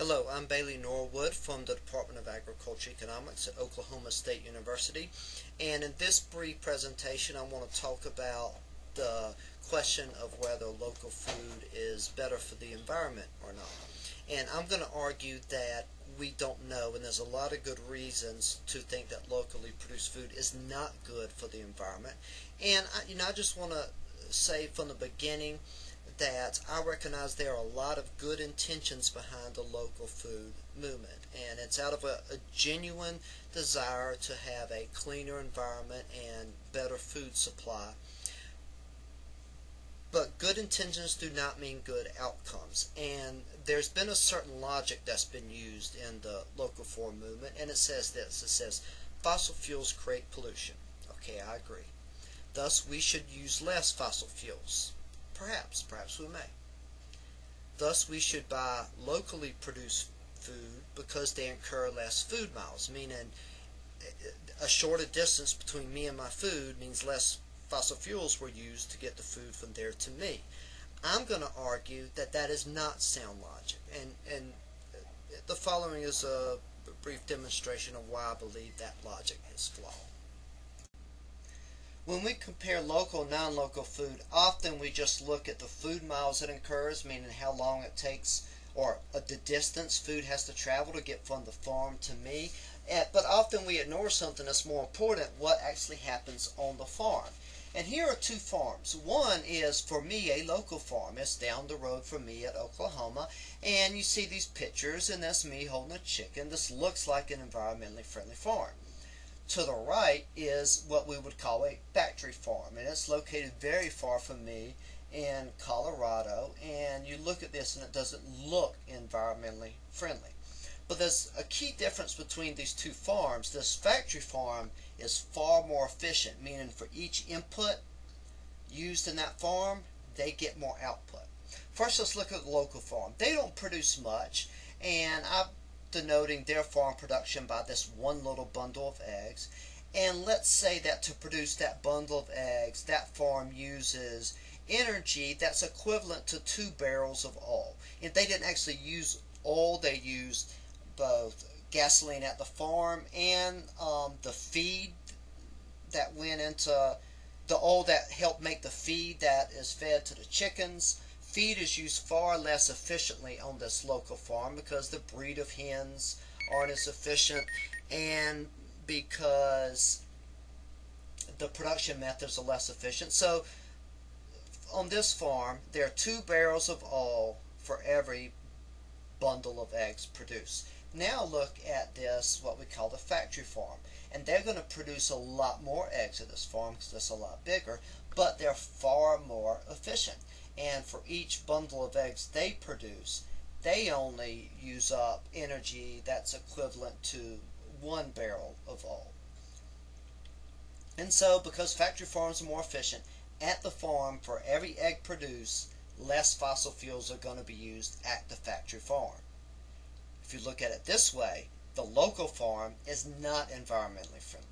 Hello, I'm Bailey Norwood from the Department of Agriculture Economics at Oklahoma State University, and in this brief presentation I want to talk about the question of whether local food is better for the environment or not. And I'm going to argue that we don't know, and there's a lot of good reasons to think that locally produced food is not good for the environment. And I just want to say from the beginning that I recognize there are a lot of good intentions behind the local food movement, and it's out of a genuine desire to have a cleaner environment and better food supply. But good intentions do not mean good outcomes, and there's been a certain logic that's been used in the local food movement, and it says this: it says fossil fuels create pollution. Okay, I agree. Thus we should use less fossil fuels. Perhaps we may. Thus we should buy locally produced food because they incur less food miles, meaning a shorter distance between me and my food means less fossil fuels were used to get the food from there to me. I'm going to argue that that is not sound logic, and the following is a brief demonstration of why I believe that logic is flawed. When we compare local and non-local food, often we just look at the food miles it incurs, meaning how long it takes or the distance food has to travel to get from the farm to me. But often we ignore something that's more important: what actually happens on the farm. And here are two farms. One is, for me, a local farm. It's down the road from me at Oklahoma. And you see these pictures, and that's me holding a chicken. This looks like an environmentally friendly farm. To the right is what we would call a factory farm, and it's located very far from me in Colorado. And you look at this and it doesn't look environmentally friendly. But there's a key difference between these two farms. This factory farm is far more efficient, meaning for each input used in that farm, they get more output. First, let's look at the local farm. They don't produce much, and I'm denoting their farm production by this one little bundle of eggs. And let's say that to produce that bundle of eggs, that farm uses energy that's equivalent to 2 barrels of oil. If they didn't actually use oil, they used both gasoline at the farm and the feed that went into the oil that helped make the feed that is fed to the chickens. Feed is used far less efficiently on this local farm because the breed of hens aren't as efficient, and because the production methods are less efficient. So on this farm, there are 2 barrels of oil for every bundle of eggs produced. Now look at this, what we call the factory farm, and they're going to produce a lot more eggs at this farm because it's a lot bigger, but they're far more efficient. And for each bundle of eggs they produce, they only use up energy that's equivalent to 1 barrel of oil. And so, because factory farms are more efficient, at the farm, for every egg produced, less fossil fuels are going to be used at the factory farm. If you look at it this way, the local farm is not environmentally friendly.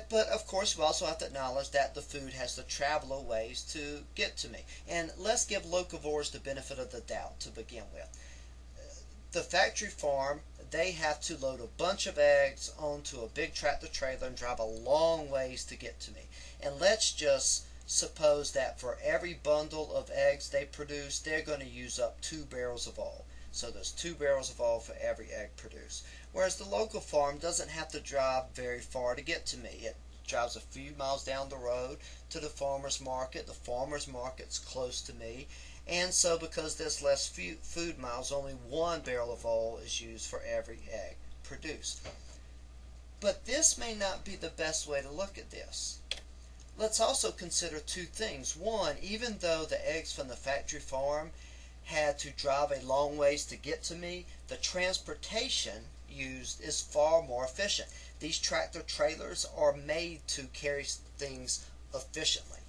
But of course we also have to acknowledge that the food has to travel a ways to get to me. And let's give locavores the benefit of the doubt to begin with. The factory farm, they have to load a bunch of eggs onto a big tractor trailer and drive a long ways to get to me. And let's just suppose that for every bundle of eggs they produce, they're going to use up 2 barrels of oil. So there's 2 barrels of oil for every egg produced. Whereas the local farm doesn't have to drive very far to get to me. It drives a few miles down the road to the farmer's market. The farmer's market's close to me. And so because there's less food miles, only 1 barrel of oil is used for every egg produced. But this may not be the best way to look at this. Let's also consider two things. One, even though the eggs from the factory farm had to drive a long ways to get to me, the transportation used is far more efficient. These tractor trailers are made to carry things efficiently.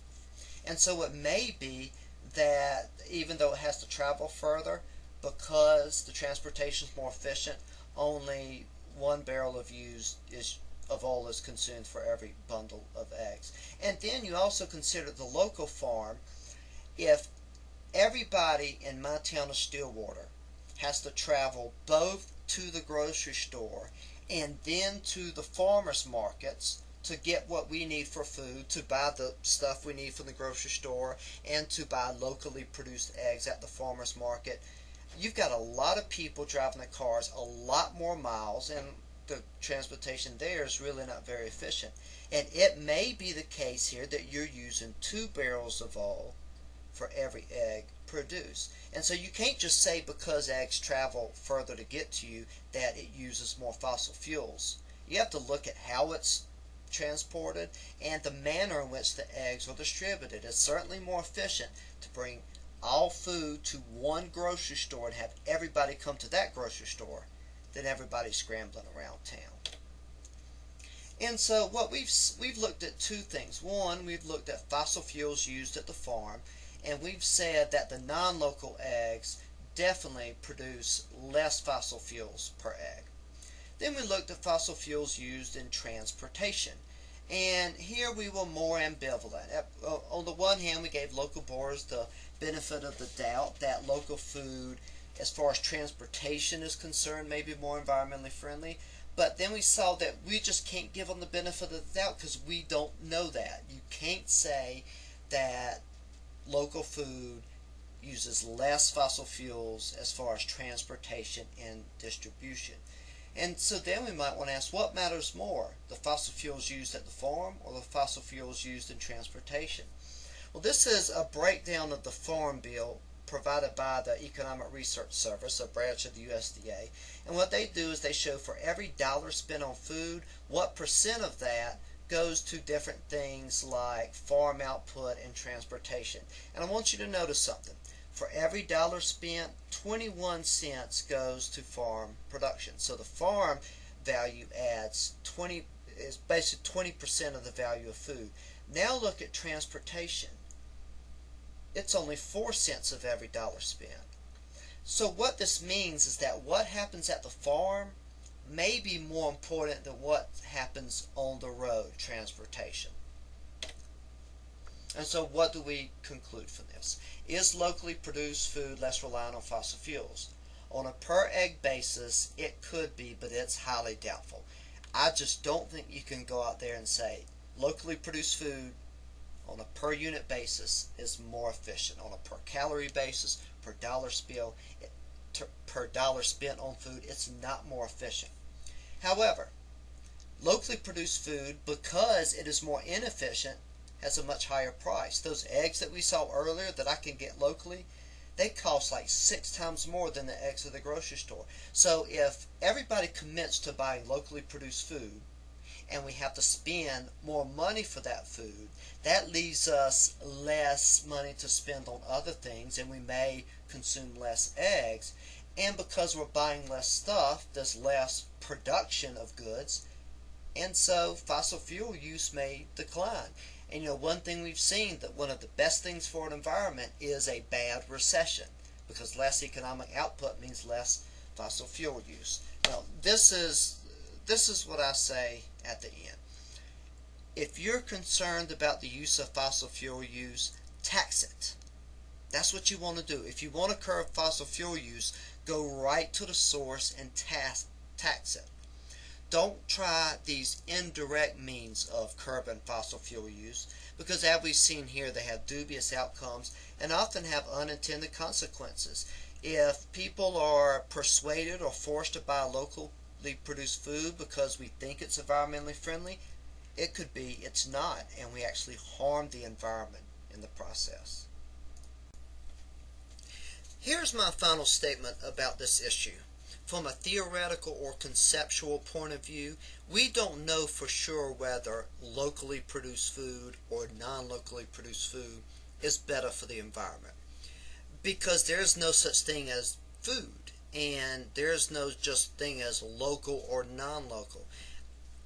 And so it may be that even though it has to travel further, because the transportation is more efficient, only 1 barrel of use is of oil is consumed for every bundle of eggs. And then you also consider the local farm. If everybody in my town of Stillwater has to travel both to the grocery store and then to the farmers markets to get what we need for food, to buy the stuff we need from the grocery store, and to buy locally produced eggs at the farmers market, you've got a lot of people driving the cars a lot more miles, and the transportation there is really not very efficient. And it may be the case here that you're using 2 barrels of oil for every egg produced. And so you can't just say because eggs travel further to get to you that it uses more fossil fuels. You have to look at how it's transported and the manner in which the eggs are distributed. It's certainly more efficient to bring all food to one grocery store and have everybody come to that grocery store than everybody scrambling around town. And so what we've looked at 2 things. One, we've looked at fossil fuels used at the farm, and we've said that the non-local eggs definitely produce less fossil fuels per egg. Then we looked at fossil fuels used in transportation. And here we were more ambivalent. On the one hand, we gave local borers the benefit of the doubt that local food, as far as transportation is concerned, may be more environmentally friendly. But then we saw that we just can't give them the benefit of the doubt because we don't know that. You can't say that local food uses less fossil fuels as far as transportation and distribution. And so then we might want to ask, what matters more, the fossil fuels used at the farm or the fossil fuels used in transportation? Well, this is a breakdown of the Farm Bill provided by the Economic Research Service, a branch of the USDA. And what they do is they show for every dollar spent on food, what percent of that goes to different things like farm output and transportation. And I want you to notice something. For every dollar spent, 21 cents goes to farm production. So the farm value adds is basically 20% of the value of food. Now look at transportation. It's only 4 cents of every dollar spent. So what this means is that what happens at the farm may be more important than what happens on the road, transportation. And so what do we conclude from this? Is locally produced food less reliant on fossil fuels? On a per egg basis, it could be, but it's highly doubtful. I just don't think you can go out there and say locally produced food on a per unit basis is more efficient. On a per calorie basis, per dollar spent on food, it's not more efficient. However, locally produced food, because it is more inefficient, has a much higher price. Those eggs that we saw earlier that I can get locally, they cost like 6 times more than the eggs at the grocery store. So if everybody commits to buying locally produced food, and we have to spend more money for that food, that leaves us less money to spend on other things, and we may consume less eggs. And because we're buying less stuff, there's less production of goods, and so fossil fuel use may decline. And one thing we've seen, that one of the best things for an environment is a bad recession, because less economic output means less fossil fuel use. Now, this is what I say at the end. If you're concerned about the use of fossil fuel use, tax it. That's what you want to do. If you want to curb fossil fuel use, go right to the source and tax it. Don't try these indirect means of curbing fossil fuel use, because as we've seen here, they have dubious outcomes and often have unintended consequences. If people are persuaded or forced to buy locally produced food because we think it's environmentally friendly, it could be it's not, and we actually harm the environment in the process. Here's my final statement about this issue. From a theoretical or conceptual point of view, we don't know for sure whether locally produced food or non-locally produced food is better for the environment, because there's no such thing as food, and there's no just thing as local or non-local.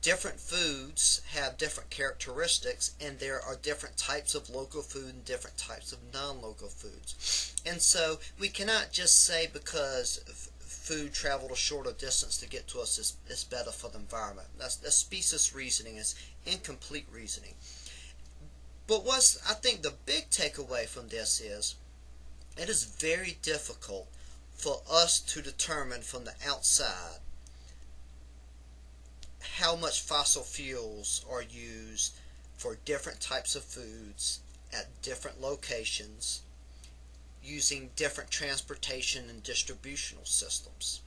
Different foods have different characteristics, and there are different types of local food and different types of non-local foods. And so we cannot just say because food traveled a shorter distance to get to us is better for the environment. That's specious reasoning. Is incomplete reasoning. But what's, I think, the big takeaway from this is it is very difficult for us to determine from the outside how much fossil fuels are used for different types of foods at different locations using different transportation and distributional systems.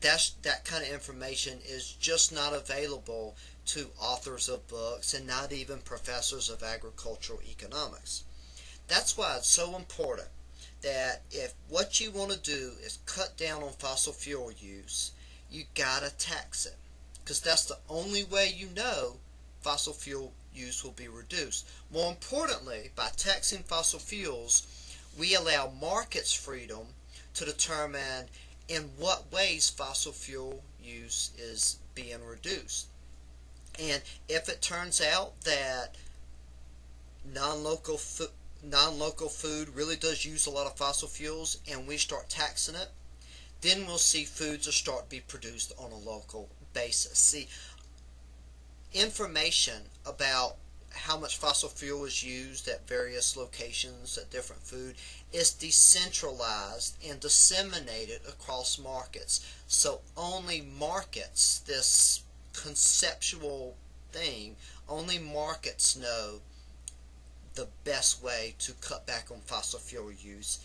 That kind of information is just not available to authors of books and not even professors of agricultural economics. That's why it's so important that if what you want to do is cut down on fossil fuel use, you gotta tax it, because that's the only way you know fossil fuel use will be reduced. More importantly, by taxing fossil fuels, we allow markets freedom to determine in what ways fossil fuel use is being reduced. And if it turns out that non-local food really does use a lot of fossil fuels and we start taxing it, then we'll see foods will start to be produced on a local basis. See, information about how much fossil fuel is used at various locations at different food is decentralized and disseminated across markets. So only markets, this conceptual thing, only markets know the best way to cut back on fossil fuel use.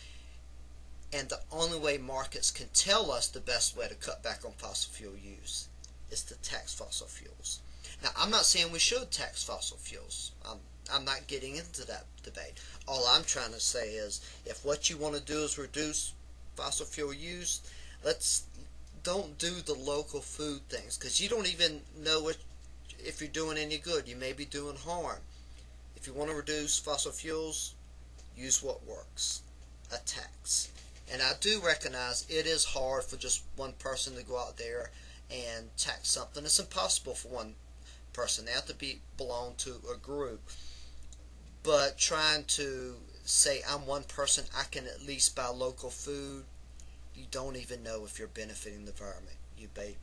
And the only way markets can tell us the best way to cut back on fossil fuel use is to tax fossil fuels. Now, I'm not saying we should tax fossil fuels. I'm not getting into that debate. All I'm trying to say is, if what you want to do is reduce fossil fuel use, don't do the local food things, because you don't even know if you're doing any good. You may be doing harm. If you want to reduce fossil fuels, use what works, a tax. And I do recognize it is hard for just one person to go out there and tax something. It's impossible for one person. They have to belong to a group. But trying to say I'm one person, I can at least buy local food, you don't even know if you're benefiting the environment. You may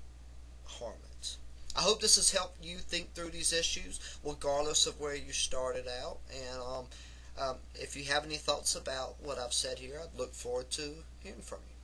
harm it. I hope this has helped you think through these issues, regardless of where you started out. And if you have any thoughts about what I've said here, I'd look forward to hearing from you.